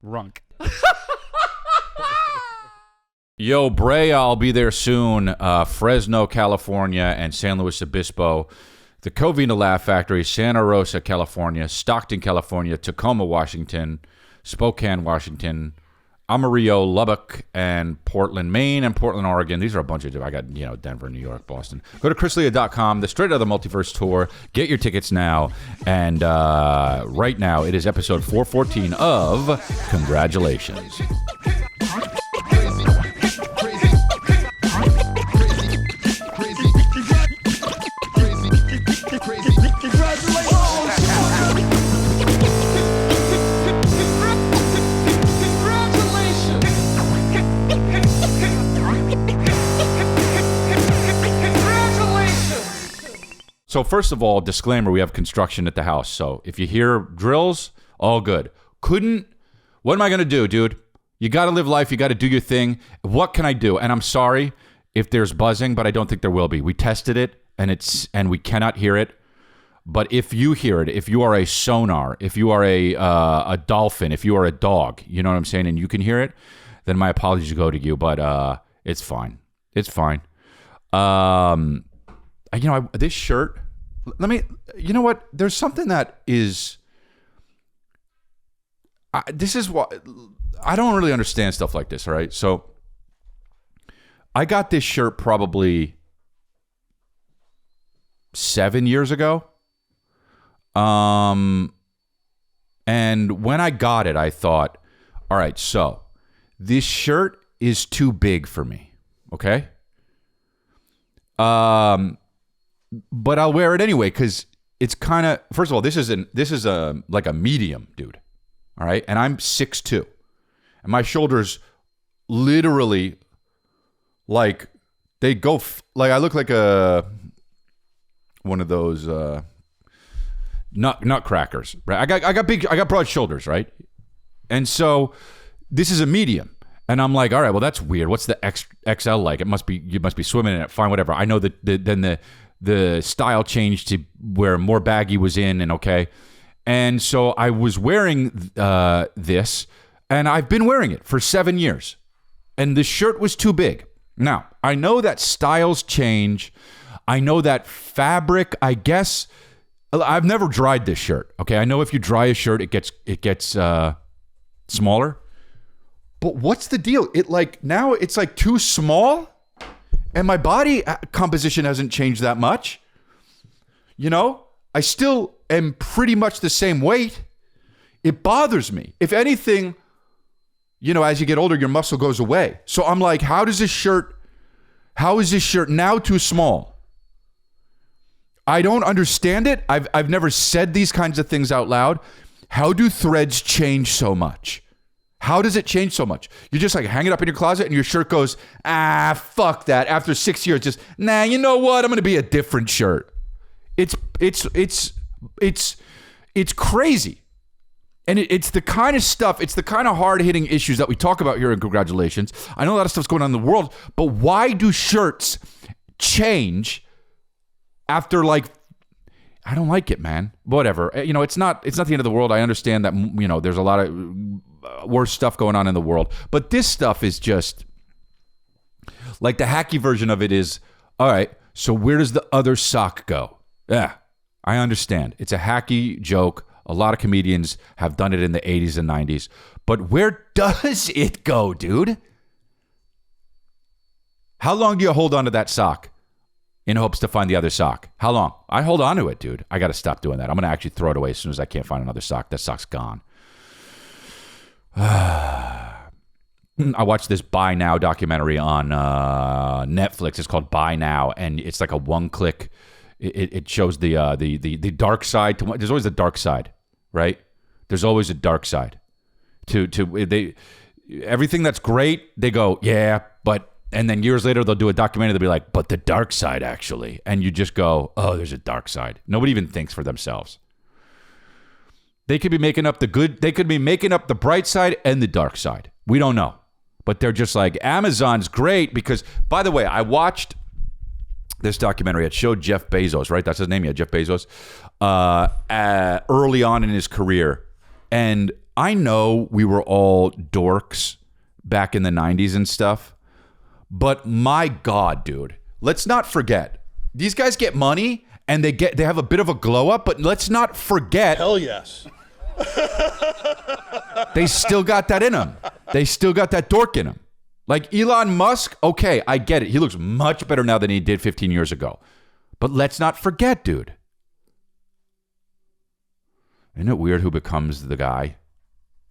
Runk. Yo, Brea, I'll be there soon. Fresno, California, and San Luis Obispo. The Covina Laugh Factory, Santa Rosa, California, Stockton, California, Tacoma, Washington, Spokane, Washington, Amarillo, Lubbock, and Portland, Maine, and Portland, Oregon. These are a bunch of, I got, Denver, New York, Boston. Go to chrislea.com, the Straight Outta the Multiverse Tour. Get your tickets now. And right now, it is episode 414 of Congratulations. So first of all, disclaimer, we have construction at the house. So if you hear drills, all good. What am I going to do, dude? You got to live life. You got to do your thing. What can I do? And I'm sorry if there's buzzing, but I don't think there will be. We tested it, and we cannot hear it. But if you hear it, if you are a sonar, if you are a dolphin, if you are a dog, you know what I'm saying, and you can hear it, then my apologies go to you. But it's fine. It's fine. This shirt, you know what? There's something that is, this is what, I don't really understand stuff like this, all right? So I got this shirt probably 7 years ago. And when I got it, I thought, all right, so this shirt is too big for me, okay? But I'll wear it anyway because it's kind of, first of all, this is like a medium, dude. All right, and I'm 6'2", and my shoulders literally like they go like I look like one of those nutcrackers. Right, I got broad shoulders, right? And so this is a medium. And I'm like, all right, well, that's weird. What's the XL like? You must be swimming in it. Fine, whatever. I know that then the style changed to where more baggy was in, and okay. And so I was wearing this, and I've been wearing it for 7 years. And the shirt was too big. Now, I know that styles change. I know that fabric, I guess, I've never dried this shirt, okay? I know if you dry a shirt, it gets smaller. But what's the deal? Now it's like too small, and my body composition hasn't changed that much. I still am pretty much the same weight. It bothers me. If anything, as you get older, your muscle goes away. So I'm like, how is this shirt now too small? I don't understand it. I've never said these kinds of things out loud. How do threads change so much? How does it change so much? You just like hang it up in your closet and your shirt goes, fuck that. After 6 years, just, you know what? I'm going to be a different shirt. It's crazy. And it's the kind of stuff, it's the kind of hard-hitting issues that we talk about here in Congratulations. I know a lot of stuff's going on in the world, but why do shirts change after I don't like it, man. Whatever. It's not the end of the world. I understand that, there's a lot of worse stuff going on in the world. But this stuff is just, like, the hacky version of it is, all right, so where does the other sock go? Yeah, I understand. It's a hacky joke. A lot of comedians have done it in the 80s and 90s. But where does it go, dude? How long do you hold on to that sock in hopes to find the other sock? How long? I hold on to it, dude. I got to stop doing that. I'm going to actually throw it away as soon as I can't find another sock. That sock's gone. I watched this Buy Now documentary on Netflix. It's called Buy Now, and it's like a one-click. It shows the dark side. There's always a dark side, right? There's always a dark side. Everything that's great, they go, yeah, but. And then years later, they'll do a documentary. They'll be like, but the dark side, actually. And you just go, oh, there's a dark side. Nobody even thinks for themselves. They could be making up the good. They could be making up the bright side and the dark side. We don't know. But they're just like, Amazon's great because, by the way, I watched this documentary. It showed Jeff Bezos, right? That's his name, yeah, Jeff Bezos, early on in his career. And I know we were all dorks back in the 90s and stuff, but my God, dude, let's not forget. These guys get money and they have a bit of a glow up, but let's not forget. Hell yes. They still got that in them. They still got that dork in them. Like Elon Musk, okay, I get it. He looks much better now than he did 15 years ago. But let's not forget, dude. Isn't it weird who becomes the guy?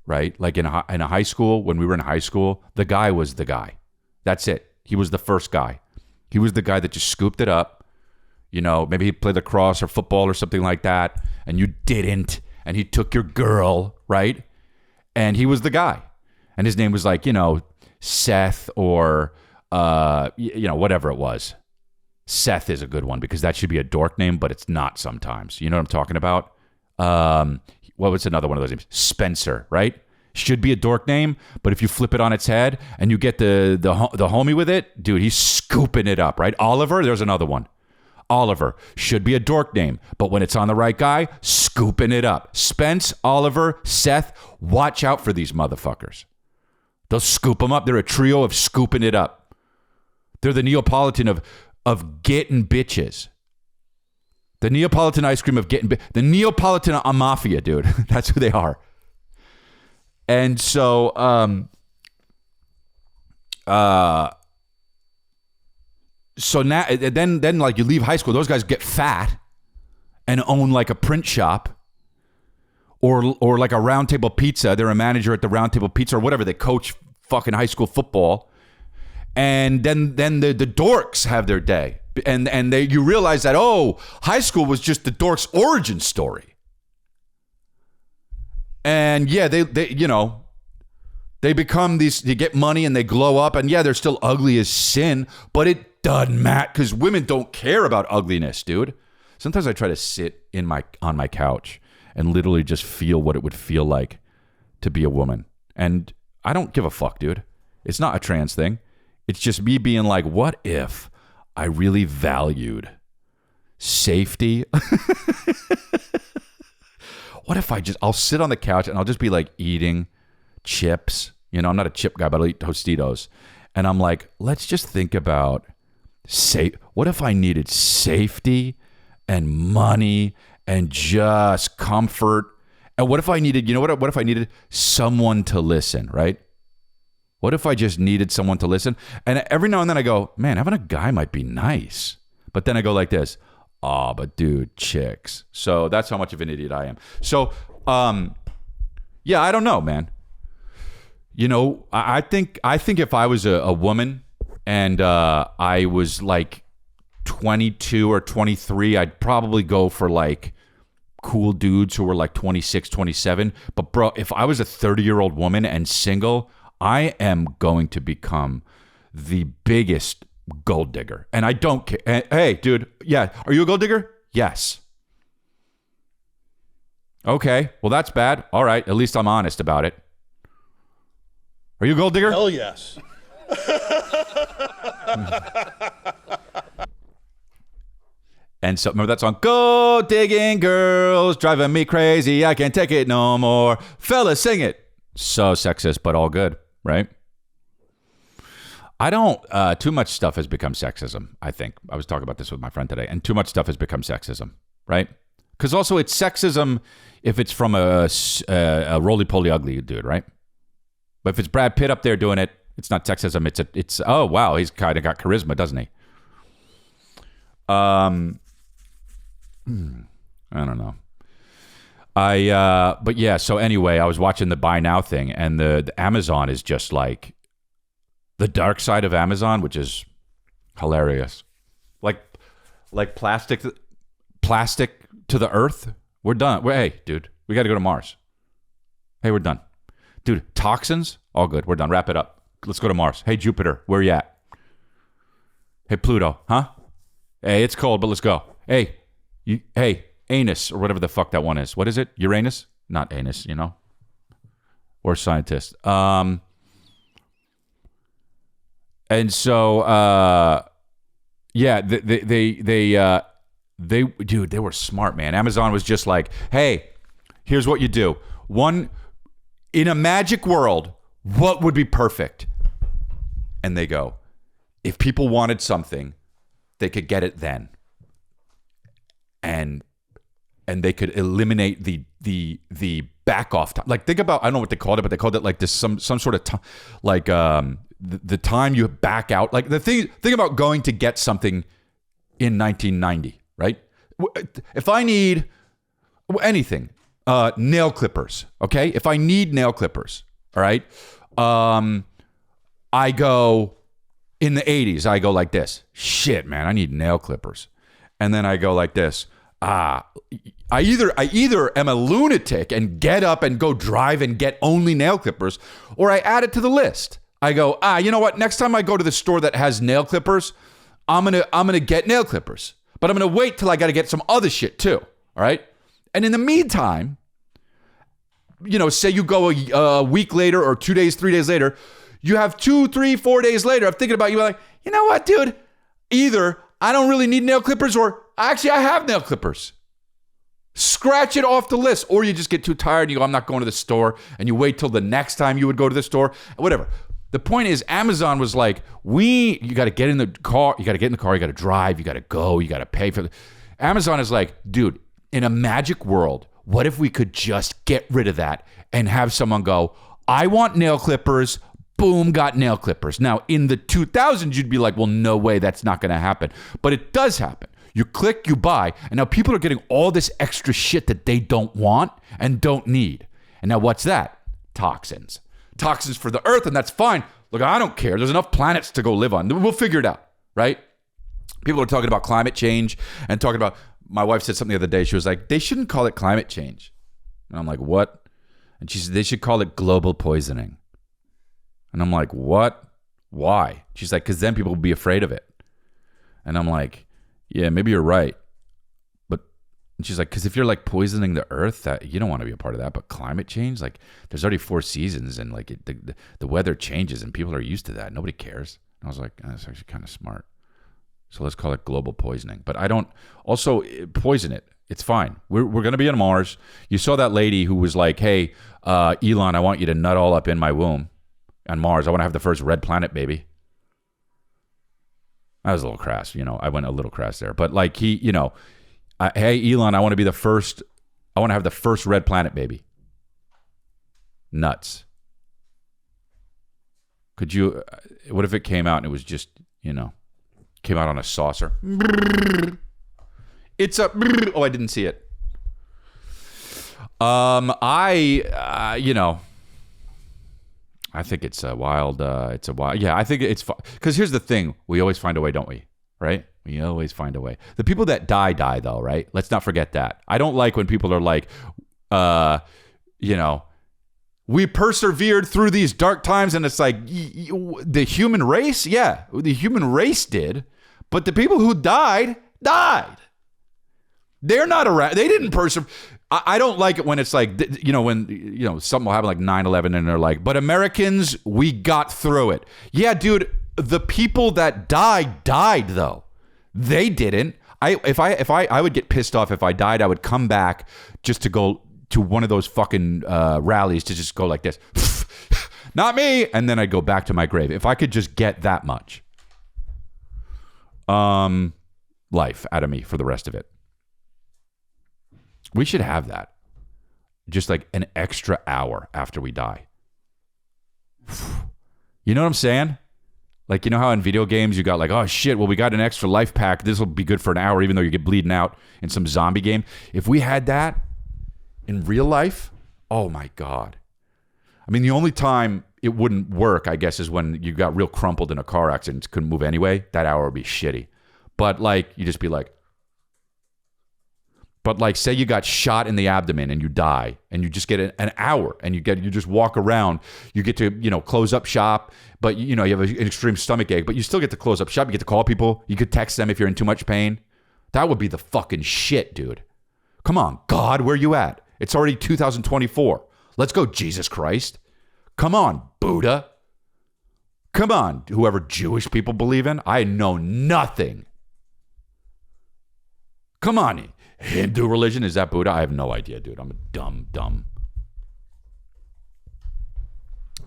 Right? Like in a high school, when we were in high school, the guy was the guy. That's it. He was the first guy. He was the guy that just scooped it up. You know, maybe he played lacrosse or football or something like that, and you didn't. And he took your girl, right? And he was the guy. And his name was like, you know, Seth or, you know, whatever it was. Seth is a good one because that should be a dork name, but it's not sometimes. You know what I'm talking about? What was another one of those names? Spencer, right? Should be a dork name, but if you flip it on its head and you get the homie with it, dude, he's scooping it up, right? Oliver, there's another one. Oliver should be a dork name, but when it's on the right guy, scooping it up. Spence, Oliver, Seth, watch out for these motherfuckers. They'll scoop them up. They're a trio of scooping it up. They're the Neapolitan of getting bitches. The Neapolitan ice cream of getting the Neapolitan Mafia, dude. That's who they are. And so, so now, then like you leave high school, those guys get fat and own like a print shop or like a Round Table Pizza. They're a manager at the Round Table Pizza or whatever. They coach fucking high school football. And then the dorks have their day. And you realize that, oh, high school was just the dorks' origin story. And yeah, they you know, they become these, they get money and they glow up. And yeah, they're still ugly as sin, but it doesn't matter because women don't care about ugliness, dude. Sometimes I try to sit on my couch and literally just feel what it would feel like to be a woman. And I don't give a fuck, dude. It's not a trans thing. It's just me being like, what if I really valued safety? What if I'll sit on the couch and I'll just be like eating chips. You know, I'm not a chip guy, but I'll eat Tostitos. And I'm like, let's just think about what if I needed safety and money and just comfort? And what if I needed, you know what if I needed someone to listen, right? What if I just needed someone to listen? And every now and then I go, man, having a guy might be nice. But then I go like this. Oh, but dude, chicks. So that's how much of an idiot I am. So, yeah, I don't know, man. You know, I think if I was a woman and I was like 22 or 23, I'd probably go for like cool dudes who were like 26, 27. But bro, if I was a 30-year-old woman and single, I am going to become the biggest gold digger. And I don't care. Hey, dude. Yeah. Are you a gold digger? Yes. Okay. Well, that's bad. All right. At least I'm honest about it. Are you a gold digger? Hell yes. And so remember that song? Gold digging girls driving me crazy. I can't take it no more. Fellas, sing it. So sexist, but all good, right? I don't, too much stuff has become sexism, I think. I was talking about this with my friend today, and too much stuff has become sexism, right? Because also it's sexism if it's from a roly-poly ugly dude, right? But if it's Brad Pitt up there doing it, it's not sexism. It's oh, wow, he's kind of got charisma, doesn't he? I don't know. But yeah, so anyway, I was watching the Buy Now thing, and the Amazon is just like, the dark side of Amazon, which is hilarious. Like plastic to the earth. We're done. Hey, dude, we got to go to Mars. Hey, we're done. Dude, toxins, all good. We're done. Wrap it up. Let's go to Mars. Hey, Jupiter, where you at? Hey, Pluto, huh? Hey, it's cold, but let's go. Hey, Anus, or whatever the fuck that one is. What is it? Uranus? Not anus, you know? Or scientist. And so, yeah, dude, they were smart, man. Amazon was just like, hey, here's what you do. One, in a magic world, what would be perfect? And they go, if people wanted something, they could get it then. And they could eliminate the back off time. Like, think about, I don't know what they called it, but they called it like this some sort of time, like the time you back out. Like the thing about going to get something in 1990, right? If I need anything, nail clippers, okay? If I need nail clippers, all right? I go, in the 80s, I go like this. Shit, man, I need nail clippers. And then I go like this. I either am a lunatic and get up and go drive and get only nail clippers, or I add it to the list. I go, you know what? Next time I go to the store that has nail clippers, I'm gonna get nail clippers. But I'm gonna wait till I gotta get some other shit too. All right? And in the meantime, say you go a week later or 2 days, 3 days later, you have 2, 3, 4 days later, I'm thinking about you, like, you know what, dude? Either I don't really need nail clippers, or actually I have nail clippers. Scratch it off the list. Or you just get too tired and you go, I'm not going to the store, and you wait till the next time you would go to the store, whatever. The point is, Amazon was like, you got to get in the car, you got to drive, you got to go, you got to pay for it. Amazon is like, dude, in a magic world, what if we could just get rid of that and have someone go, I want nail clippers, boom, got nail clippers. Now, in the 2000s, you'd be like, well, no way, that's not going to happen. But it does happen. You click, you buy, and now people are getting all this extra shit that they don't want and don't need. And now what's that? Toxins. Toxins for the earth, and that's fine. Look, I don't care. There's enough planets to go live on. We'll figure it out, right? People are talking about climate change and talking about, my wife said something the other day. She was like, they shouldn't call it climate change. And I'm like, what? And she said, they should call it global poisoning. And I'm like, what? Why? She's like, because then people will be afraid of it. And I'm like, yeah, maybe you're right. And she's like, because if you're like poisoning the earth, that you don't want to be a part of that. But climate change, like there's already 4 seasons, and like the weather changes, and people are used to that. Nobody cares. And I was like, that's actually kind of smart. So let's call it global poisoning. But I don't also poison it. It's fine. We're going to be on Mars. You saw that lady who was like, hey, Elon, I want you to nut all up in my womb on Mars. I want to have the first red planet baby. I was a little crass. I went a little crass there. But like he, hey, Elon, I want to be the first. I want to have the first red planet baby. Nuts. Could you? What if it came out and it was just, came out on a saucer? It's a. Oh, I didn't see it. I think it's a wild. Yeah, I think it's because here's the thing: we always find a way, don't we? Right? We always find a way. The people that die, though, right? Let's not forget that. I don't like when people are like, we persevered through these dark times, and it's like the human race. Yeah, the human race did, but the people who died. They're not around. They didn't persevere. I don't like it when it's like, when something will happen like 9/11 and they're like, but Americans, we got through it. Yeah, dude, the people that died though. They didn't. I would get pissed off if I died. I would come back just to go to one of those fucking rallies to just go like this. Not me. And then I'd go back to my grave. If I could just get that much life out of me for the rest of it. We should have that. Just like an extra hour after we die. You know what I'm saying? Like, you know how in video games you got like, oh shit, well, we got an extra life pack. This will be good for an hour, even though you get bleeding out in some zombie game. If we had that in real life, oh my God. I mean, the only time it wouldn't work, I guess, is when you got real crumpled in a car accident, couldn't move anyway. That hour would be shitty. But like, you just be like, but like, say you got shot in the abdomen and you die, and you just get an hour, and you just walk around. You get to, close up shop, but you have an extreme stomach ache, but you still get to close up shop. You get to call people. You could text them if you're in too much pain. That would be the fucking shit, dude. Come on, God, where you at? It's already 2024. Let's go, Jesus Christ. Come on, Buddha. Come on, whoever Jewish people believe in. I know nothing. Come on. Hindu religion, is that Buddha? I have no idea, dude. I'm a dumb.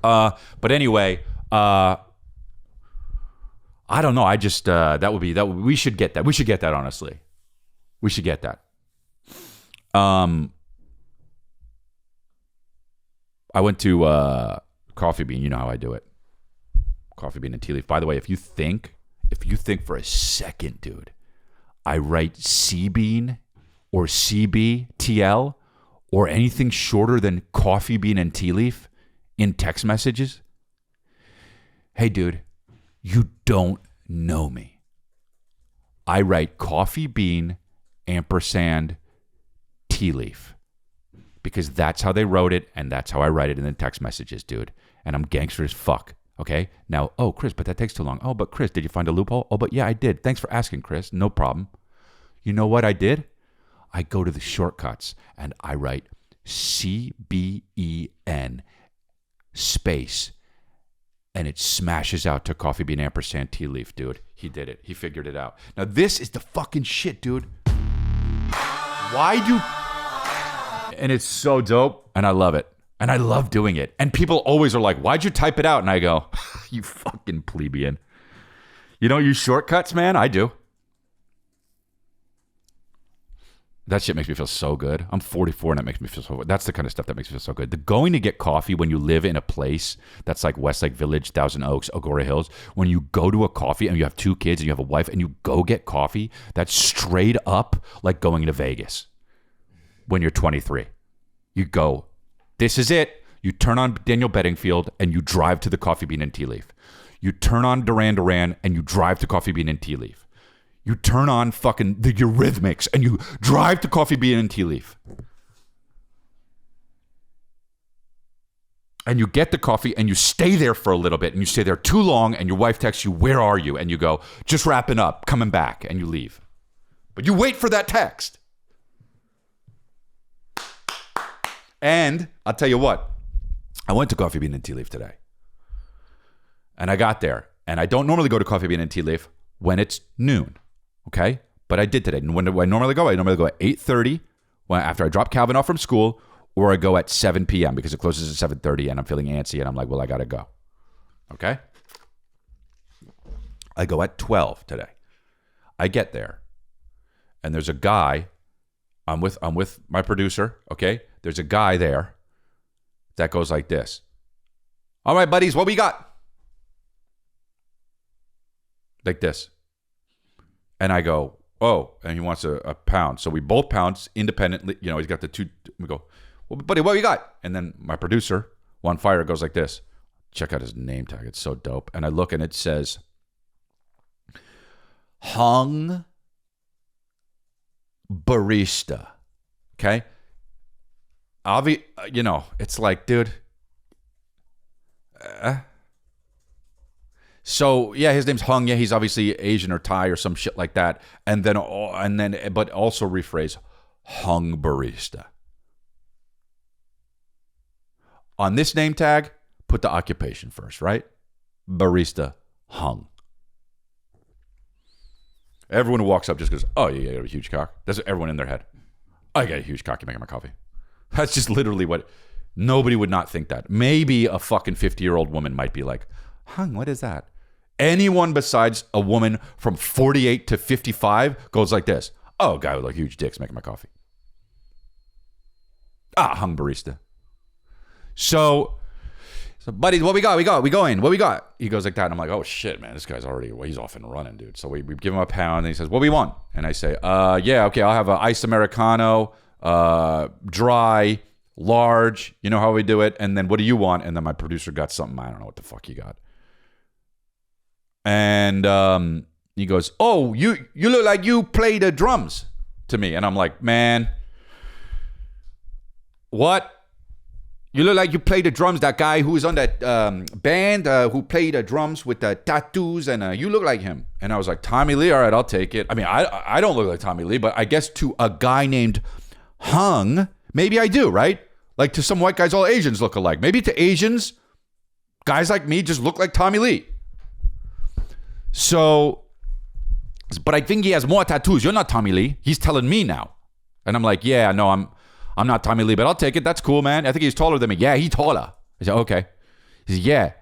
But anyway, I don't know. I just we should get that. We should get that, honestly. We should get that. I went to Coffee Bean. You know how I do it. Coffee Bean and tea leaf. By the way, if you think for a second, dude, I write C Bean or CBTL or anything shorter than Coffee Bean and tea leaf in text messages, hey, dude, you don't know me. I write Coffee Bean ampersand tea leaf because that's how they wrote it and that's how I write it in the text messages, dude. And I'm gangster as fuck. Okay? Now, oh, Chris, but that takes too long. Oh, but Chris, did you find a loophole? Oh, but yeah, I did. Thanks for asking, Chris. No problem. You know what I did? I go to the shortcuts and I write CBEN space and it smashes out to Coffee Bean ampersand tea leaf, dude. He did it. He figured it out. Now, this is the fucking shit, dude. And it's so dope and I love it. And I love doing it. And people always are like, why'd you type it out? And I go, you fucking plebeian. You don't use shortcuts, man? I do. That shit makes me feel so good. I'm 44 and that makes me feel so good. That's the kind of stuff that makes me feel so good. The going to get coffee when you live in a place that's like Westlake Village, Thousand Oaks, Agora Hills, when you go to a coffee and you have 2 kids and you have a wife and you go get coffee, that's straight up like going to Vegas when you're 23. You go, this is it. You turn on Daniel Bedingfield and you drive to the Coffee Bean and tea leaf. You turn on Duran Duran and you drive to Coffee Bean and tea leaf. You turn on fucking the Eurythmics and you drive to Coffee Bean and tea leaf. And you get the coffee and you stay there for a little bit and you stay there too long and your wife texts you, where are you? And you go, just wrapping up, coming back, and you leave. But you wait for that text. And I'll tell you what, I went to Coffee Bean and tea leaf today. And I got there. And I don't normally go to Coffee Bean and tea leaf when it's noon. Okay? But I did today. And when do I normally go? I normally go at 8:30 after I drop Calvin off from school, or I go at 7 p.m. because it closes at 7:30 and I'm feeling antsy and I'm like, well, I got to go. Okay? I go at 12 today. I get there. And there's a guy. I'm with my producer, okay? There's a guy there that goes like this. All right, buddies, what we got? Like this. And I go, oh, and he wants a pound. So we both pounds independently. You know, he's got the two. We go, well, buddy, what we got? And then my producer, Juan Fire, goes like this. Check out his name tag. It's so dope. And I look and it says, Hung Barista. Okay? You know, it's like, dude. So yeah, his name's Hung. Yeah, he's obviously Asian or Thai or some shit like that. And then, but also rephrase, Hung Barista. On this name tag, put the occupation first, right? Barista Hung. Everyone who walks up just goes, oh, yeah, you have a huge cock. That's everyone in their head. I got a huge cock. You're making my coffee. That's just literally what, nobody would not think that. Maybe a fucking 50-year-old woman might be like, Hung, what is that? Anyone besides a woman from 48 to 55 goes like this. Oh, a guy with a huge dick's making my coffee. Hung Barista. So buddies, what we got? We going. What we got? He goes like that. And I'm like, oh shit, man, this guy's already, he's off and running, dude. So we give him a pound and he says, what do we want? And I say, yeah, okay, I'll have an iced Americano, dry, large, you know how we do it. And then what do you want? And then my producer got something, I don't know what the fuck he got. And he goes, oh, you look like you play the drums to me. And I'm like, man, what? You look like you play the drums. That guy who was on that band who played the drums with the tattoos, and you look like him. And I was like, Tommy Lee, all right, I'll take it. I mean, I don't look like Tommy Lee, but I guess to a guy named Hung, maybe I do, right? Like to some white guys, all Asians look alike. Maybe to Asians, guys like me just look like Tommy Lee. So, but I think he has more tattoos. You're not Tommy Lee. He's telling me now. And I'm like, yeah, no, I'm not Tommy Lee, but I'll take it. That's cool, man. I think he's taller than me. Yeah, he's taller. I said, okay. He says, yeah.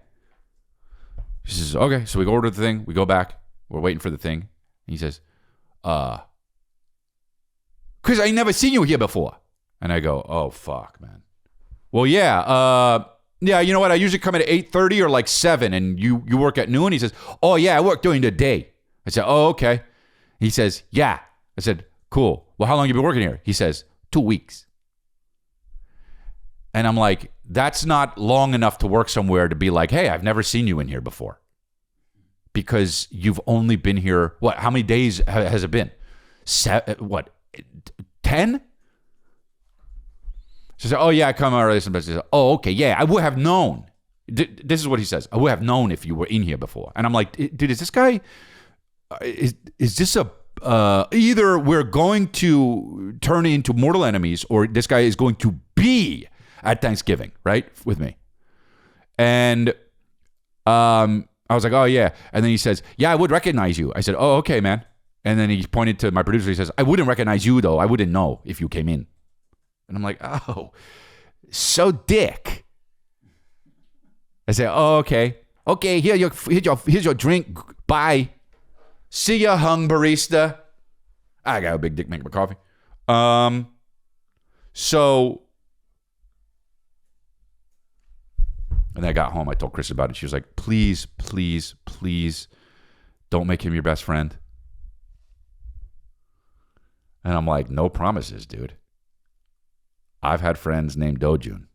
She says, okay. So we go order the thing. We go back. We're waiting for the thing. He says, Chris, I never seen you here before. And I go, oh, fuck, man. Well, yeah. Yeah, you know what? I usually come at 8:30 or like 7, and you work at noon? He says, oh, yeah, I work during the day. I said, oh, okay. He says, yeah. I said, cool. Well, how long you been working here? He says, 2 weeks. And I'm like, that's not long enough to work somewhere to be like, hey, I've never seen you in here before. Because you've only been here, what, how many days has it been? 10? She said, oh, yeah, I come early. She said, oh, okay, yeah, I would have known. This is what he says. I would have known if you were in here before. And I'm like, dude, is this guy, is this a, either we're going to turn into mortal enemies or this guy is going to be at Thanksgiving, right, with me. And I was like, oh, yeah. And then he says, yeah, I would recognize you. I said, oh, okay, man. And then he pointed to my producer. He says, I wouldn't recognize you, though. I wouldn't know if you came in. And I'm like, oh, so dick. I said, oh, okay. Okay, here's your drink. Bye. See ya, Hung Barista. I got a big dick making my coffee. So... And then I got home. I told Chris about it. She was like, please, please, please don't make him your best friend. And I'm like, no promises, dude. I've had friends named Dojun.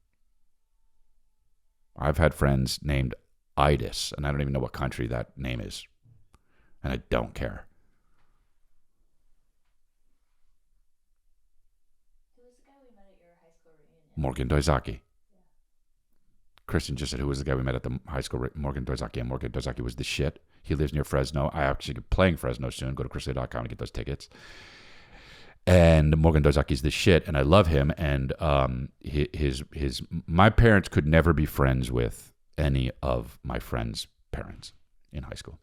I've had friends named Idis, and I don't even know what country that name is. And I don't care. Who was the guy we met at your high school reunion? Morgan Doizaki. Kristen just said, who was the guy we met at the high school? Morgan Doizaki. And Morgan Doizaki was the shit. He lives near Fresno. I actually be playing Fresno soon. Go to chrisley.com to get those tickets. And Morgan Doizaki's the shit, and I love him. And my parents could never be friends with any of my friends' parents in high school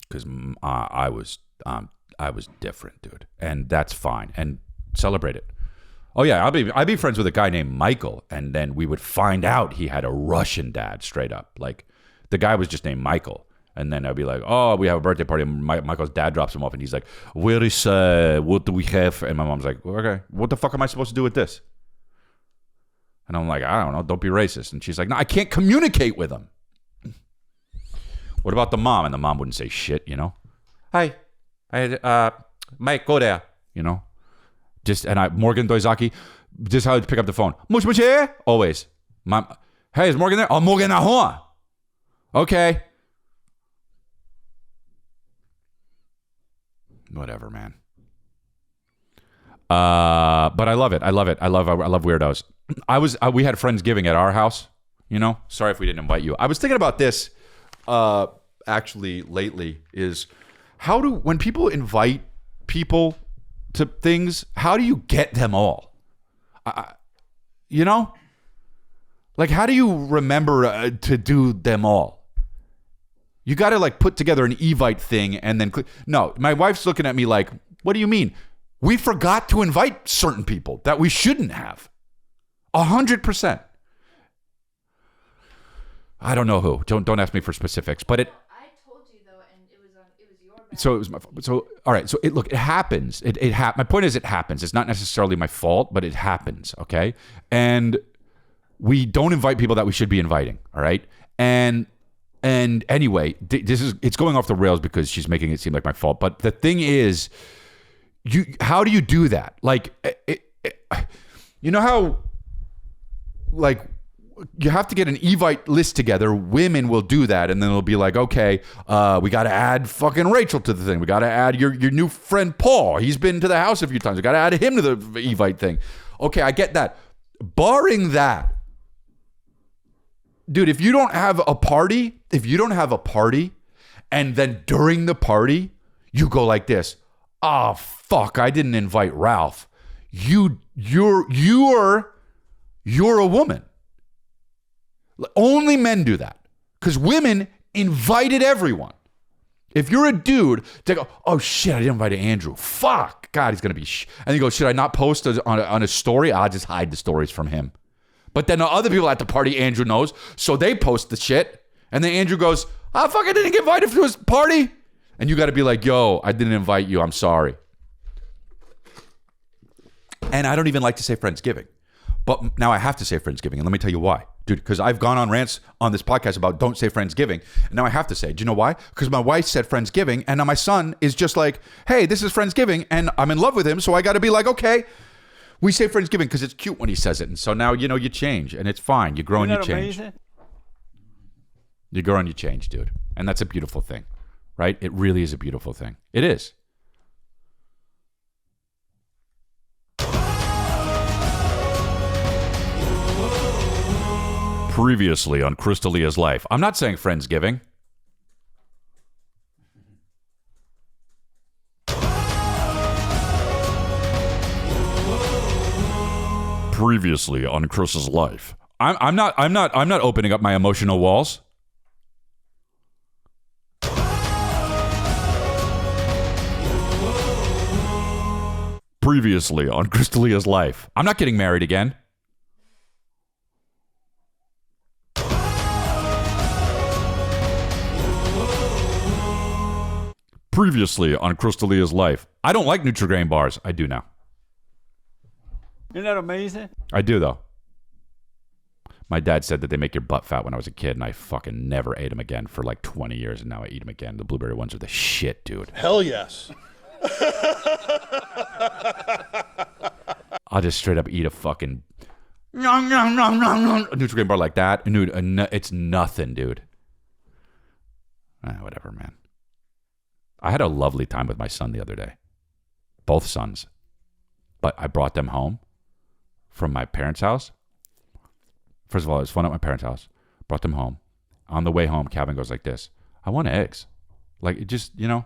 because I was different, dude, and that's fine. And celebrate it. Oh yeah, I'd be friends with a guy named Michael, and then we would find out he had a Russian dad, straight up. Like the guy was just named Michael, and then I'd be like, oh, we have a birthday party, and Michael's dad drops him off, and he's like, where is what do we have? And my mom's like, well, okay, what the fuck am I supposed to do with this? And I'm like, I don't know, don't be racist. And she's like, no, I can't communicate with him. What about the mom? And the mom wouldn't say shit, you know. Hi, Mike, go there, you know. Morgan Doizaki, just how to pick up the phone. Much here? Always. Hey, is Morgan there? Oh, Morgan ahon. Okay. Whatever, man. But I love it. I love weirdos. We had friendsgiving at our house, you know. Sorry if we didn't invite you. I was thinking about this actually lately is when people invite people to things, how do you get them all? You know? Like, how do you remember to do them all? You got to, like, put together an Evite thing and then click. No, my wife's looking at me like, what do you mean? We forgot to invite certain people that we shouldn't have. 100%. I don't know who. Don't ask me for specifics, but it... So it was my fault. So all right. So it happens. My point is, it happens. It's not necessarily my fault, but it happens. Okay. And we don't invite people that we should be inviting. All right. And anyway, it's going off the rails because she's making it seem like my fault. But the thing is, how do you do that? Like, you know how, like, you have to get an Evite list together. Women will do that, and then it'll be like, okay, we got to add fucking Rachel to the thing. We got to add your new friend Paul. He's been to the house a few times. We got to add him to the Evite thing. Okay, I get that. Barring that, dude, if you don't have a party, and then during the party you go like this, oh fuck, I didn't invite Ralph. You're a woman. Only men do that because women invited everyone. If you're a dude, they go, oh shit, I didn't invite Andrew. Fuck, God, he's gonna be. And you go, should I not post on a story? I'll just hide the stories from him. But then the other people at the party, Andrew knows, so they post the shit. And then Andrew goes, I fucking didn't get invited to his party. And you got to be like, yo, I didn't invite you. I'm sorry. And I don't even like to say Friendsgiving. But now I have to say Friendsgiving. And let me tell you why. Dude, because I've gone on rants on this podcast about don't say Friendsgiving. And now I have to say, do you know why? Because my wife said Friendsgiving. And now my son is just like, hey, this is Friendsgiving. And I'm in love with him. So I got to be like, okay. We say Friendsgiving because it's cute when he says it. And so now, you know, you change. And it's fine. You grow and you change. Amazing? You grow and you change, dude. And that's a beautiful thing. Right? It really is a beautiful thing. It is. Previously on Crystalia's life. I'm not saying Friendsgiving. Previously on Chris's life. I'm not opening up my emotional walls. Previously on Crystalia's life. I'm not getting married again. Previously on Crystalia's life. I don't like Nutri-Grain bars. I do now. Isn't that amazing? I do, though. My dad said that they make your butt fat when I was a kid, and I fucking never ate them again for like 20 years, and now I eat them again. The blueberry ones are the shit, dude. Hell yes. I'll just straight up eat a fucking Nutri-Grain bar like that. Dude, it's nothing, dude. Whatever, man. I had a lovely time with my son the other day. Both sons. But I brought them home from my parents' house. First of all, it was fun at my parents' house. Brought them home. On the way home, Calvin goes like this. I want eggs. Like, it just, you know.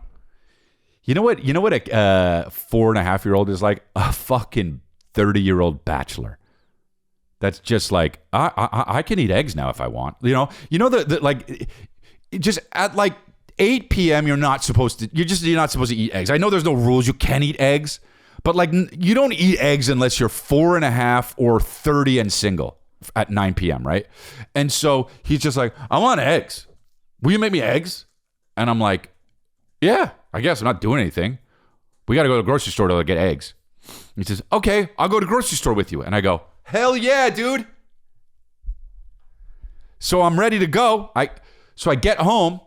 You know what a 4.5-year-old is like? A fucking 30-year-old bachelor. That's just like, I can eat eggs now if I want. You know the like, just at like 8 p.m. you're not supposed to eat eggs. I know there's no rules. You can eat eggs. But like, you don't eat eggs unless you're 4.5 or 30 and single at 9 p.m., right? And so he's just like, I want eggs. Will you make me eggs? And I'm like, yeah, I guess I'm not doing anything. We got to go to the grocery store to get eggs. He says, okay, I'll go to the grocery store with you. And I go, hell yeah, dude. So I'm ready to go. So I get home.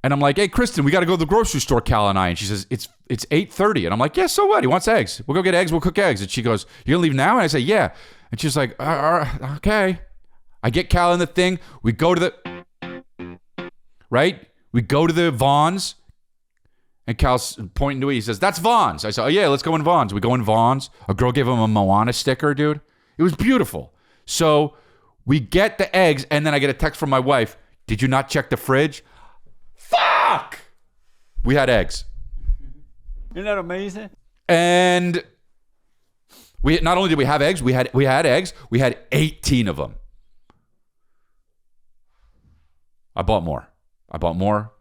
And I'm like, hey, Kristen, we got to go to the grocery store, Cal and I. And she says, it's 8:30. And I'm like, yeah, so what? He wants eggs. We'll go get eggs. We'll cook eggs. And she goes, you're going to leave now? And I say, yeah. And she's like, okay. I get Cal in the thing. We go to We go to the Vons. And Cal's pointing to it. He says, that's Vons. I said, oh, yeah, let's go in Vons. We go in Vons. A girl gave him a Moana sticker, dude. It was beautiful. So we get the eggs. And then I get a text from my wife. Did you not check the fridge? Fuck! We had eggs. Isn't that amazing? And we not only did we have eggs, we had eggs. We had 18 of them. I bought more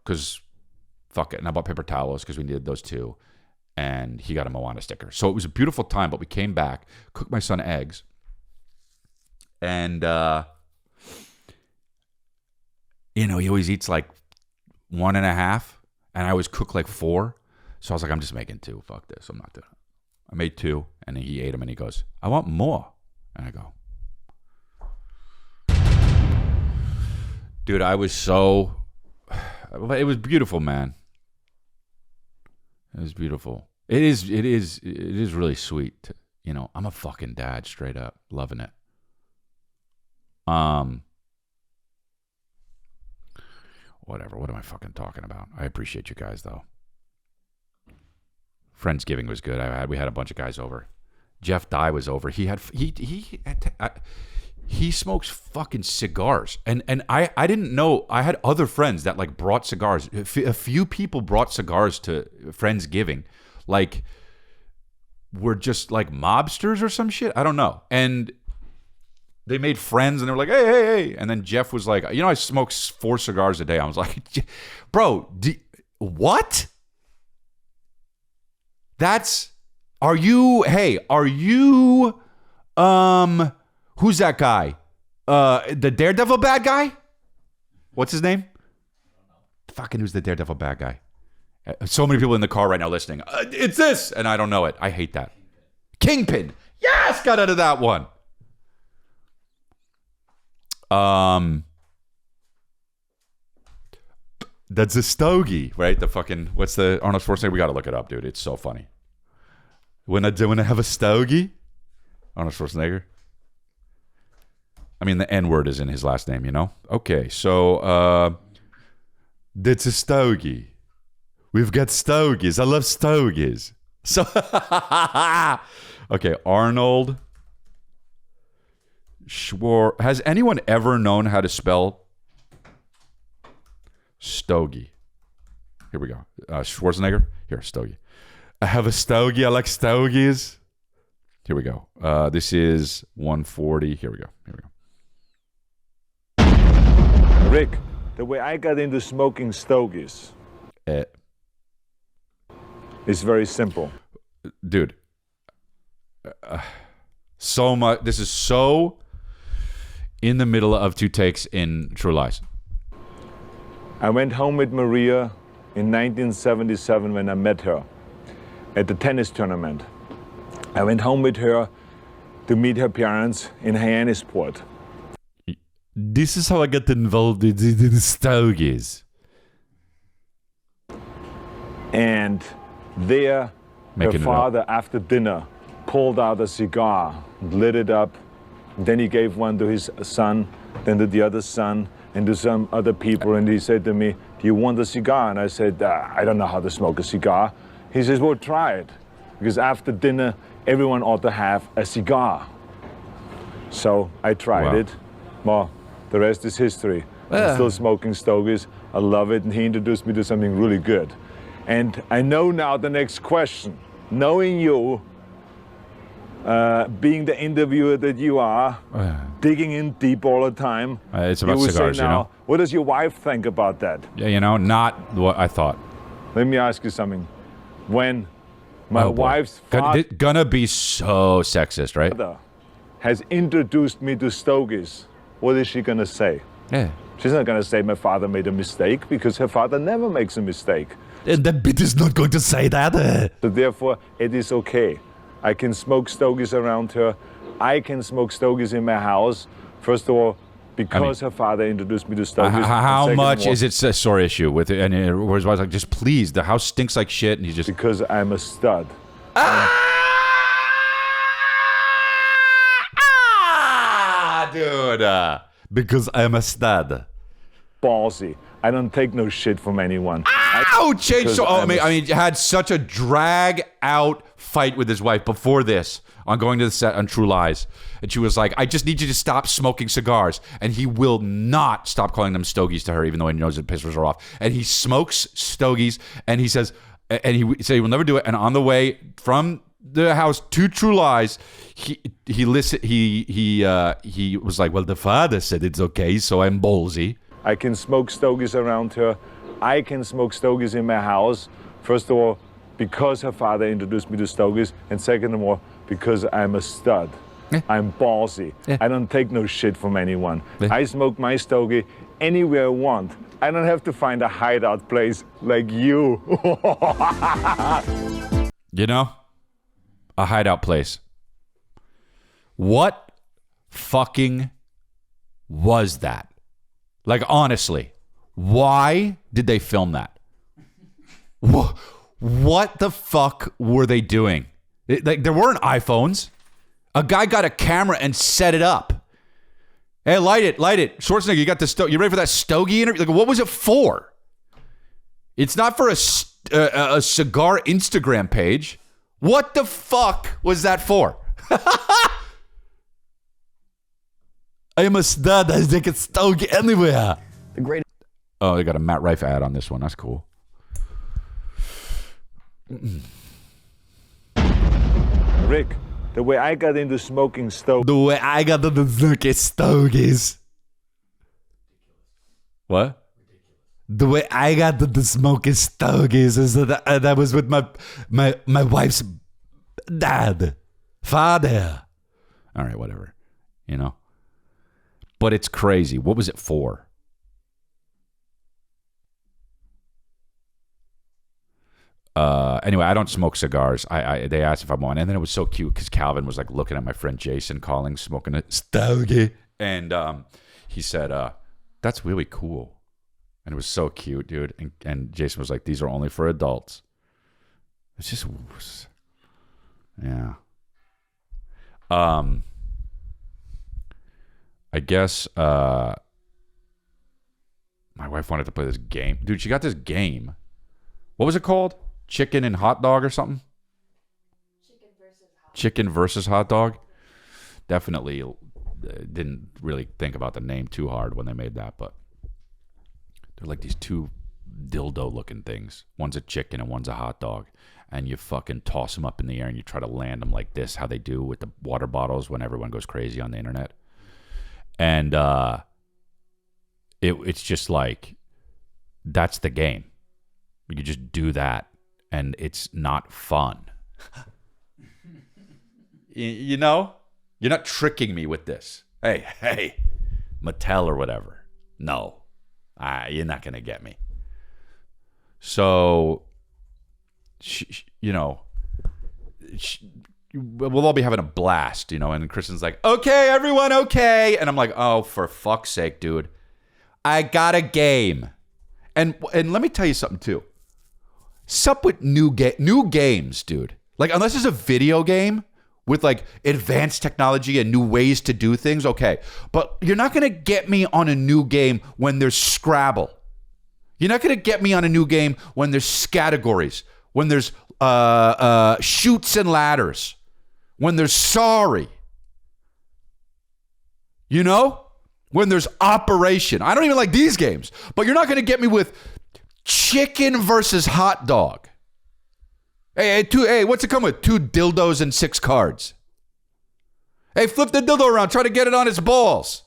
because fuck it. And I bought paper towels because we needed those too. And he got a Moana sticker. So it was a beautiful time, but we came back, cooked my son eggs. And, he always eats like 1.5, and I always cook like 4. So I was like, I'm just making 2. Fuck this. I'm not doing it. I made 2, and he ate them, and he goes, I want more. And I go, dude, I was so, it was beautiful, man. It was beautiful. It is really sweet. I'm a fucking dad, straight up. Loving it. Whatever. What am I fucking talking about? I appreciate you guys, though. Friendsgiving was good. We had a bunch of guys over. Jeff Dye was over. He smokes fucking cigars, and I didn't know. I had other friends that like brought cigars. A few people brought cigars to Friendsgiving, like were just like mobsters or some shit. I don't know. And they made friends, and they were like, hey. And then Jeff was like, I smoke 4 cigars a day. I was like, bro, what? Are you, who's that guy? The Daredevil bad guy? What's his name? Fucking who's the Daredevil bad guy? So many people in the car right now listening. It's this, and I don't know it. I hate that. Kingpin. Yes, got out of that one. That's a stogie, right? The fucking what's the Arnold Schwarzenegger? We got to look it up, dude. It's so funny. When I have a stogie, Arnold Schwarzenegger. I mean, the N word is in his last name, you know. Okay, so that's a stogie. We've got stogies. I love stogies. So, okay, Arnold Schwarzenegger. Has anyone ever known how to spell stogie? Here we go. Schwarzenegger. Here, stogie. I have a stogie. I like stogies. Here we go. This is 140. Here we go. Rick, the way I got into smoking stogies is very simple. Dude. So much. This is so in the middle of two takes in True Lies. I went home with Maria in 1977 when I met her at the tennis tournament. I went home with her to meet her parents in Hyannisport. This is how I got involved in the stogies. And there, her father, after dinner, pulled out a cigar, lit it up. Then he gave one to his son, then to the other son, and to some other people. And he said to me, "Do you want a cigar?" And I said, "I don't know how to smoke a cigar." He says, "Well, try it. Because after dinner, everyone ought to have a cigar." So I tried it. Well, the rest is history. I'm still smoking stogies. I love it. And he introduced me to something really good. And I know now the next question. Knowing you, being the interviewer that you are, digging in deep all the time. It's about cigars, say now, you know? What does your wife think about that? Yeah, you know, not what I thought. Let me ask you something. When my wife's father gonna be so sexist, right? has introduced me to stogies, what is she gonna say? Yeah. She's not gonna say my father made a mistake, because her father never makes a mistake. And the bit is not going to say that. So therefore, it is okay. I can smoke stogies around her. I can smoke stogies in my house. First of all, because her father introduced me to stogies. How much is it a sore issue with it? And where his wife's like, just please, the house stinks like shit. And he's just... Because I'm a stud. Dude. Because I'm a stud. Ballsy. I don't take no shit from anyone. Ouch! I mean, had such a drag-out fight with his wife before this on going to the set on True Lies. And she was like, I just need you to stop smoking cigars. And he will not stop calling them stogies to her, even though he knows it pisses her off. And he smokes stogies, and he says, and he said he will never do it. And on the way from the house to True Lies, he was like, well, the father said it's okay, so I'm ballsy. I can smoke stogies around her. I can smoke stogies in my house. First of all, because her father introduced me to stogies, and second of all, because I'm a stud. I'm ballsy. I don't take no shit from anyone. I smoke my stogie anywhere I want. I don't have to find a hideout place like you. You know? A hideout place. What fucking was that? Like, honestly, why did they film that? What the fuck were they doing? There weren't iPhones. A guy got a camera and set it up. Hey, light it. Schwarzenegger, you got the you ready for that stogie interview? Like, what was it for? It's not for a cigar Instagram page. What the fuck was that for? I am a stud. I take a stogie anywhere. Oh, they got a Matt Rife ad on this one. That's cool. Rick, the way I got into smoking stogies. The way I got into smoking stogies. What? The way I got into smoking stogies is that was with my wife's father. All right, whatever. You know. but it's crazy. What was it for? Anyway, I don't smoke cigars. They asked if I want, and then it was so cute because Calvin was like looking at my friend Jason Collins smoking a stogie, and he said, "That's really cool," and it was so cute, dude. And Jason was like, "These are only for adults." It's just, yeah. I guess my wife wanted to play this game, dude. She got this game. What was it called? Chicken and hot dog or something? Chicken versus hot dog. Definitely didn't really think about the name too hard when they made that, but they're like these two dildo-looking things. One's a chicken and one's a hot dog, and you fucking toss them up in the air and you try to land them like this, how they do with the water bottles when everyone goes crazy on the internet. And it's just like, that's the game. You just do that, and it's not fun. You know? You're not tricking me with this. Hey, Mattel or whatever. No. You're not going to get me. So, we'll all be having a blast, and Kristen's like, okay, everyone, okay. And I'm like, oh, for fuck's sake, dude. I got a game. And let me tell you something, too. Sup with new games, dude. Like, unless it's a video game with, like, advanced technology and new ways to do things, okay. But you're not going to get me on a new game when there's Scrabble. You're not going to get me on a new game when there's categories, when there's chutes and ladders, when there's Sorry. When there's Operation. I don't even like these games. But you're not going to get me with chicken versus hot dog. Hey, what's it come with? 2 dildos and 6 cards. Hey, flip the dildo around. Try to get it on its balls.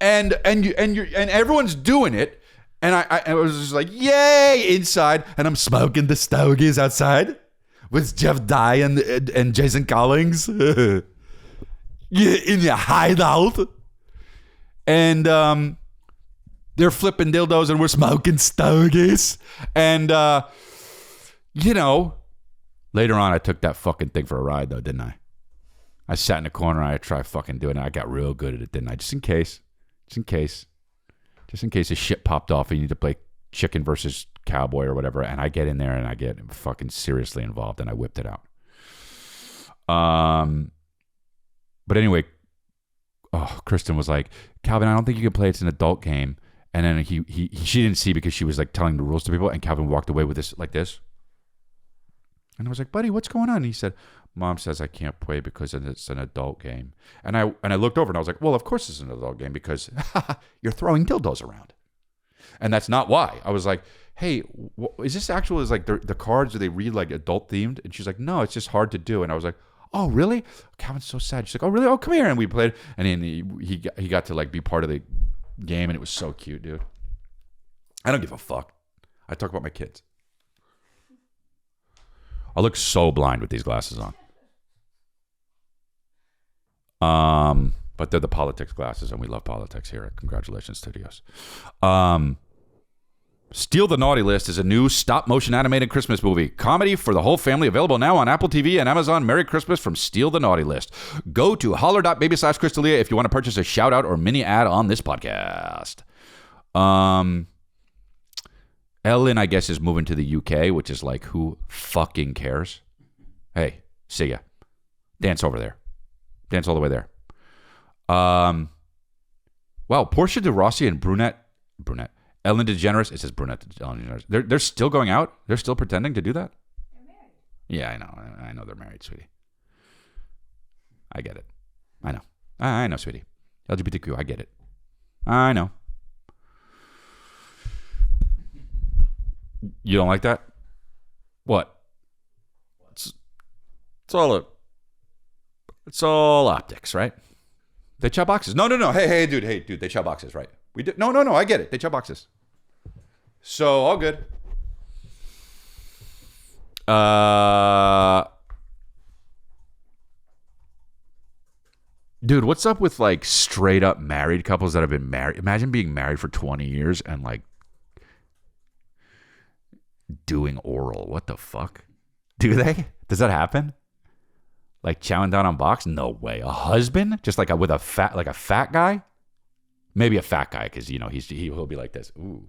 And everyone's doing it. And I was just like, yay, inside. And I'm smoking the stogies outside with Jeff Dye and Jason Collins. In your hideout. And they're flipping dildos and we're smoking stogies. And, later on I took that fucking thing for a ride, though, didn't I? I sat in the corner and I tried fucking doing it. I got real good at it, didn't I? Just in case a shit popped off and you need to play chicken versus cowboy or whatever. And I get in there and I get fucking seriously involved and I whipped it out. But anyway, Kristen was like, Calvin, I don't think you can play. It's an adult game. And then she didn't see because she was like telling the rules to people. And Calvin walked away with this like this. And I was like, buddy, what's going on? And he said, Mom says I can't play because it's an adult game. And I looked over and I was like, well, of course it's an adult game because you're throwing dildos around. And that's not why. I was like, hey, is this actual, is like the cards, do they read like adult themed? And she's like, no, it's just hard to do. And I was like, oh, really? Calvin's so sad. She's like, oh, really? Oh, come here. And we played. And then he got to like be part of the game. And it was so cute, dude. I don't give a fuck. I talk about my kids. I look so blind with these glasses on. But they're the politics glasses, and we love politics here at Congratulations Studios. Steal the Naughty List is a new stop-motion animated Christmas movie. Comedy for the whole family, available now on Apple TV and Amazon. Merry Christmas from Steal the Naughty List. Go to holler.baby/Crystalia if you want to purchase a shout-out or mini ad on this podcast. Ellen, I guess, is moving to the UK, which is like, who fucking cares? Hey, see ya. Dance over there. Dance all the way there. Wow, Portia de Rossi and Brunette. Ellen DeGeneres. It says Brunette. Ellen DeGeneres. They're still going out? They're still pretending to do that? They're married. Yeah, I know. I know they're married, sweetie. I get it. I know. I know, sweetie. LGBTQ, I get it. I know. You don't like that? What? It's all optics, right? They chow boxes. No. Hey, dude. They chow boxes, right? We do. No. I get it. They chow boxes. So all good. Dude, what's up with like straight up married couples that have been married? Imagine being married for 20 years and like doing oral. What the fuck? Do they? Does that happen? Like chowing down on box? No way. A husband? Just like with a fat guy? Maybe a fat guy because, you know, he'll be like this. Ooh.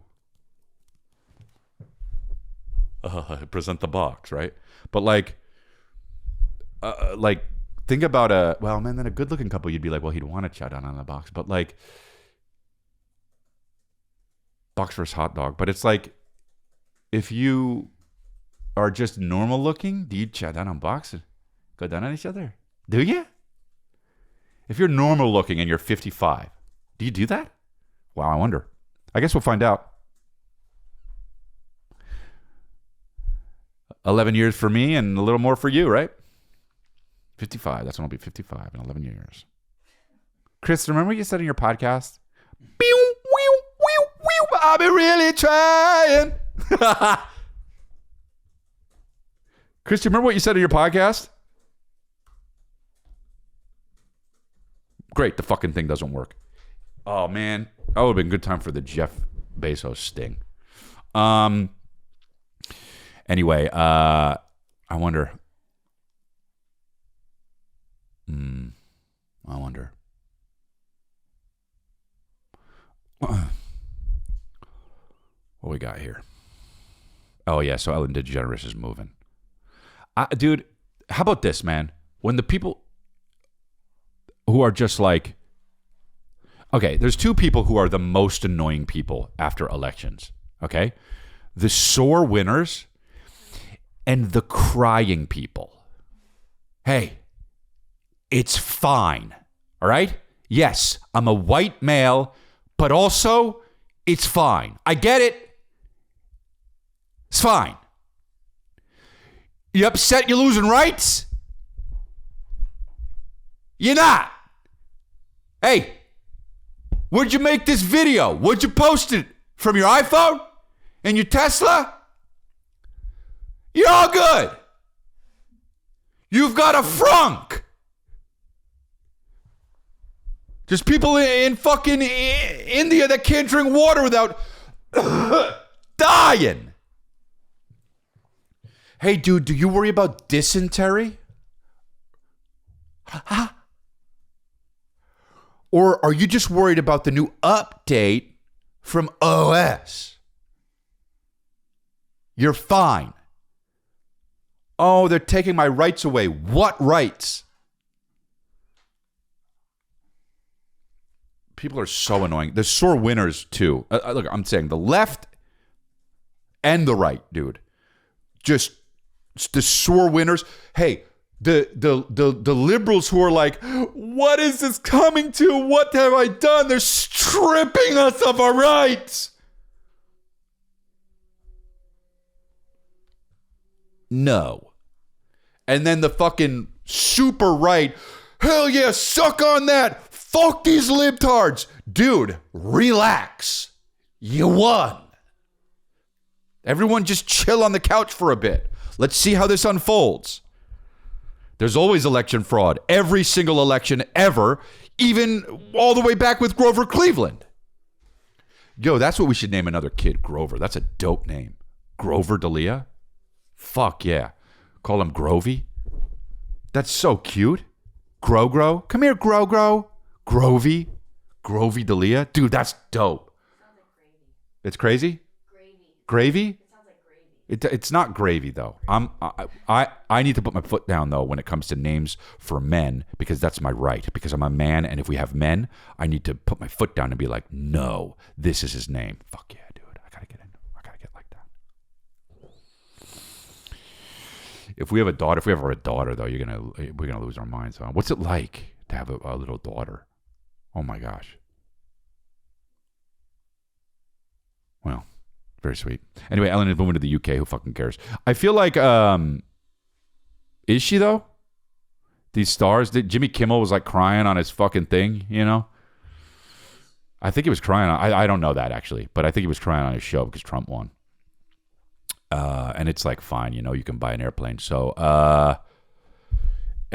Present the box, right? But like think about then a good-looking couple, you'd be like, well, he'd want to chow down on the box. But like, box versus hot dog. But it's like, if you are just normal looking, do you chow down on box and go down on each other? Do you? If you're normal looking and you're 55, do you do that? Wow, I wonder. I guess we'll find out. 11 years for me and a little more for you, right? 55. That's when I'll be 55 in 11 years. Chris, remember what you said in your podcast? I'll be really trying. Chris, do you remember what you said in your podcast? Great. The fucking thing doesn't work. Oh, man. That would have been a good time for the Jeff Bezos sting. Anyway, I wonder. I wonder. What we got here? Oh, yeah. So Ellen DeGeneres is moving. Dude, how about this, man? When the people who are just like, okay, there's two people who are the most annoying people after elections, okay? The sore winners and the crying people. Hey, it's fine, all right? Yes, I'm a white male, but also it's fine. I get it. It's fine. You upset you're losing rights? You're not. Hey, where'd you make this video? Where'd you post it? From your iPhone? And your Tesla? You're all good. You've got a frunk. There's people in fucking India that can't drink water without dying. Hey, dude, do you worry about dysentery? Huh? Or are you just worried about the new update from OS? You're fine. Oh, they're taking my rights away. What rights? People are so annoying. The sore winners, too. Look, I'm saying the left and the right, dude. Just the sore winners. Hey, the liberals who are like, what is this coming to? What have I done? They're stripping us of our rights. No. And then the fucking super right, hell yeah, suck on that. Fuck these libtards. Dude, relax. You won. Everyone just chill on the couch for a bit. Let's see how this unfolds. There's always election fraud. Every single election ever, even all the way back with Grover Cleveland. Yo, that's what we should name another kid, Grover. That's a dope name. Grover D'Elia? Fuck yeah. Call him Grovey? That's so cute. Gro. Come here, Gro. Grovey. Grovey D'Elia? Dude, that's dope. Sounds like gravy. It's crazy? Gravy? It sounds like gravy. It's not gravy though. I need to put my foot down though when it comes to names for men because that's my right. Because I'm a man, and if we have men, I need to put my foot down and be like, no, this is his name. Fuck yeah, dude. I gotta get like that. If we have a daughter though, we're gonna lose our minds. Huh? What's it like to have a little daughter? Oh my gosh. Well, very sweet. Anyway, Ellen is moving to the UK. Who fucking cares? I feel like, is she though? These stars, Jimmy Kimmel was like crying on his fucking thing, you know? I think he was crying on, I don't know that actually, but I think he was crying on his show because Trump won. And it's like, fine, you know, you can buy an airplane. So,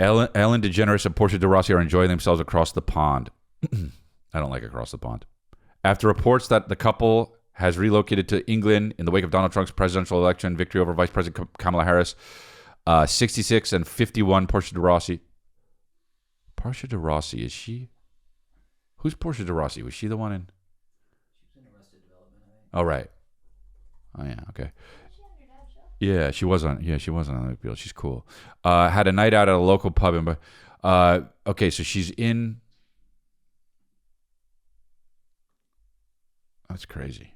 Ellen DeGeneres and Portia de Rossi are enjoying themselves across the pond. I don't like across the pond. After reports that the couple has relocated to England in the wake of Donald Trump's presidential election victory over Vice President Kamala Harris, 66 and 51, Portia de Rossi. Portia de Rossi, is she? Who's Portia de Rossi? Was she the one in? She was in Arrested Development, I think. Oh, right. Oh, yeah, okay. Yeah, she was on. Yeah, she was on the appeal. She's cool. Had a night out at a local pub in. Okay, so she's in. That's crazy.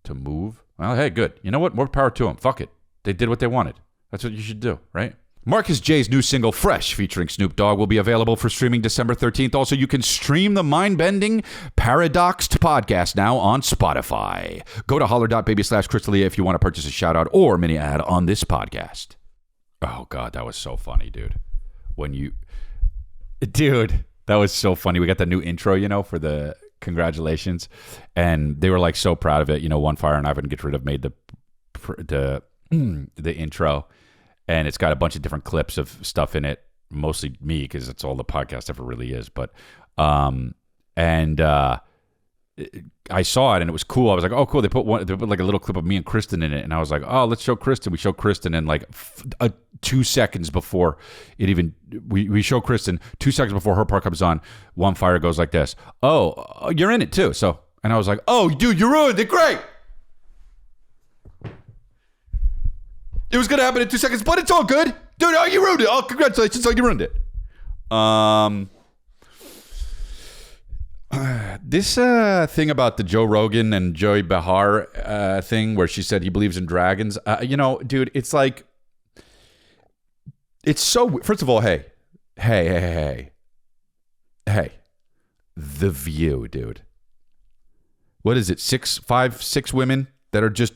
To move. Well, hey, good. You know what? More power to them. Fuck it. They did what they wanted. That's what you should do, right? Marcus J's new single, Fresh, featuring Snoop Dogg, will be available for streaming December 13th. Also, you can stream the mind-bending, paradoxed podcast now on Spotify. Go to holler.baby/Crystalia if you want to purchase a shout-out or mini ad on this podcast. Oh, God, that was so funny, dude. Dude, that was so funny. We got the new intro, for the congratulations. And they were, like, so proud of it. One Fire and Ivan Get Rid of made the intro. And it's got a bunch of different clips of stuff in it, mostly me, because it's all the podcast ever really is. But, I saw it and it was cool. I was like, oh, cool. They put like a little clip of me and Kristen in it. And I was like, oh, let's show Kristen. We show Kristen and like 2 seconds before it even, we show Kristen 2 seconds before her part comes on. One Fire goes like this. Oh, you're in it too. So, and I was like, oh, dude, you ruined it. Great. It was going to happen in 2 seconds, but it's all good. Dude, oh, you ruined it. Oh, congratulations. Oh, you ruined it. This thing about the Joe Rogan and Joey Behar thing where she said he believes in dragons. Dude, it's like, it's so, first of all, hey. The View, dude. What is it? 6 women that are just,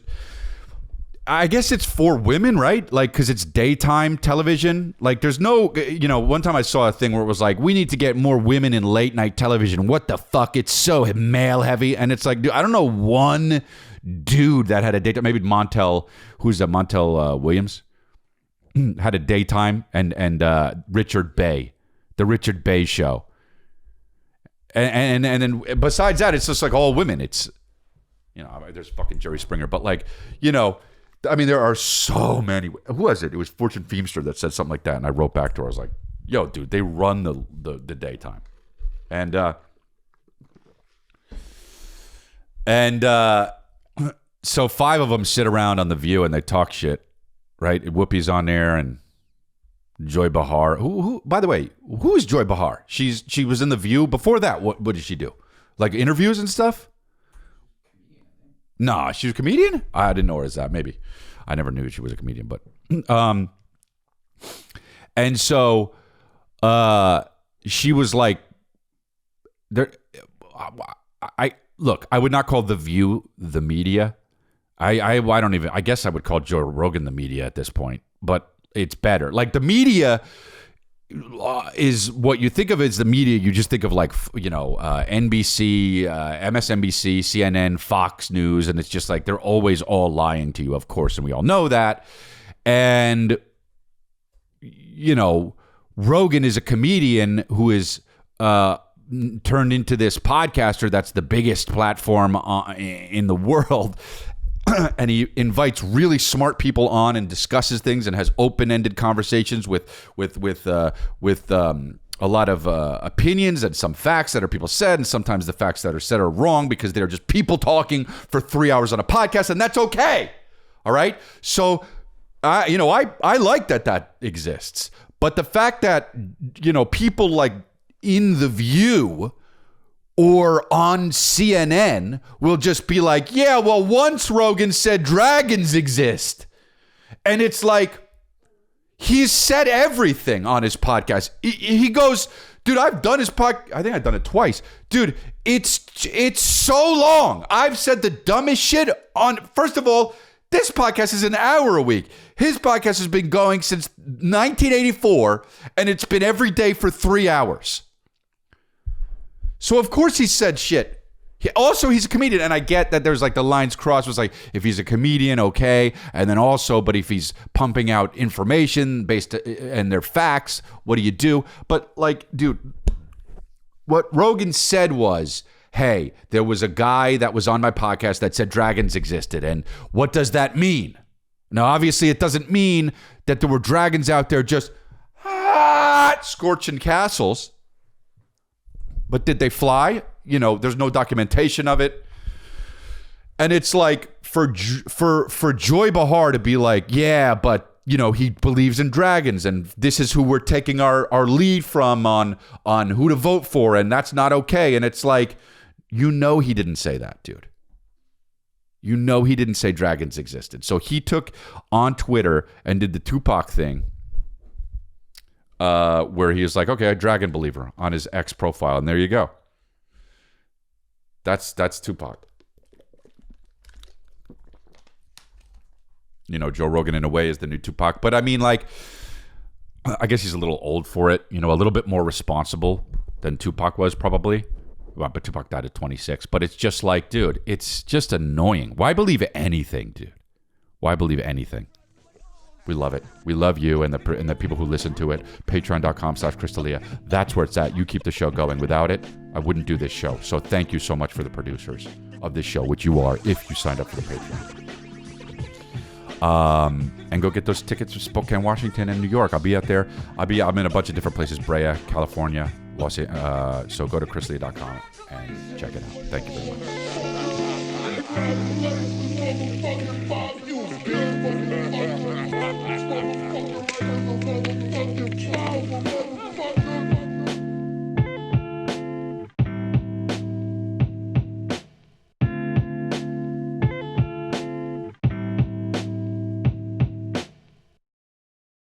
I guess it's for women, right? Like, because it's daytime television. Like, there's no, one time I saw a thing where it was like, we need to get more women in late night television. What the fuck? It's so male heavy. And it's like, dude, I don't know one dude that had a daytime. Maybe Montel, who's that? Montel Williams had a daytime, and Richard Bay, the Richard Bay show. And then besides that, it's just like all women. It's, there's fucking Jerry Springer, but like, I mean, there are so many. Who was it? It was Fortune Feimster that said something like that, and I wrote back to her. I was like, "Yo, dude, they run the daytime," and so 5 of them sit around on The View and they talk shit, right? Whoopi's on there and Joy Behar. Who? By the way, who is Joy Behar? She was in The View before that. What did she do? Like interviews and stuff? Nah, she was a comedian? I didn't know her as that. Maybe. I never knew she was a comedian, but and so she was like there I would not call The View the media. I don't even, I guess I would call Joe Rogan the media at this point, but it's better. Like the media is what you think of as the media. You just think of like, NBC, MSNBC, CNN, Fox News, and it's just like they're always all lying to you, of course, and we all know that. And, Rogan is a comedian who is turned into this podcaster that's the biggest platform in the world. And he invites really smart people on and discusses things and has open-ended conversations with a lot of opinions and some facts that are people said, and sometimes the facts that are said are wrong because they're just people talking for 3 hours on a podcast, and that's okay. All right. So, I like that exists, but the fact that people like in The View or on CNN will just be like, yeah, well, once Rogan said dragons exist. And it's like, he's said everything on his podcast. He goes, dude, I've done his podcast. I think I've done it twice. Dude, it's so long. I've said the dumbest shit on, first of all, this podcast is an hour a week. His podcast has been going since 1984, and it's been every day for 3 hours. So, of course, he said shit He's a comedian, and I get that there's like the lines crossed. Was like, if he's a comedian, okay, and then also, but if he's pumping out information based and they're facts, what do you do? But like, dude, what Rogan said was, hey, there was a guy that was on my podcast that said dragons existed, and what does that mean? Now, obviously, it doesn't mean that there were dragons out there just scorching castles. But did they fly? You know, there's no documentation of it. And it's like for Joy Behar to be like, yeah, but you know, he believes in dragons, and this is who we're taking our lead from on who to vote for, and that's not okay. And it's like, you know, he didn't say that, dude. You know, he didn't say dragons existed. So he took on Twitter and did the Tupac thing. Where he was like, okay, a dragon believer on his X profile, and there you go. That's Tupac. You know, Joe Rogan in a way is the new Tupac, but I mean, like, I guess he's a little old for it. You know, a little bit more responsible than Tupac was probably. Well, but Tupac died at 26. But it's just like, dude, it's just annoying. Why believe anything, dude? Why believe anything? We love it. We love you and the people who listen to it. Patreon.com/Crystalia. That's where it's at. You keep the show going. Without it, I wouldn't do this show. So thank you so much for the producers of this show, which you are if you signed up for the Patreon. And go get those tickets for Spokane, Washington, and New York. I'll be out there. I'm in a bunch of different places. Brea, California. So go to Crystalia.com and check it out. Thank you very much.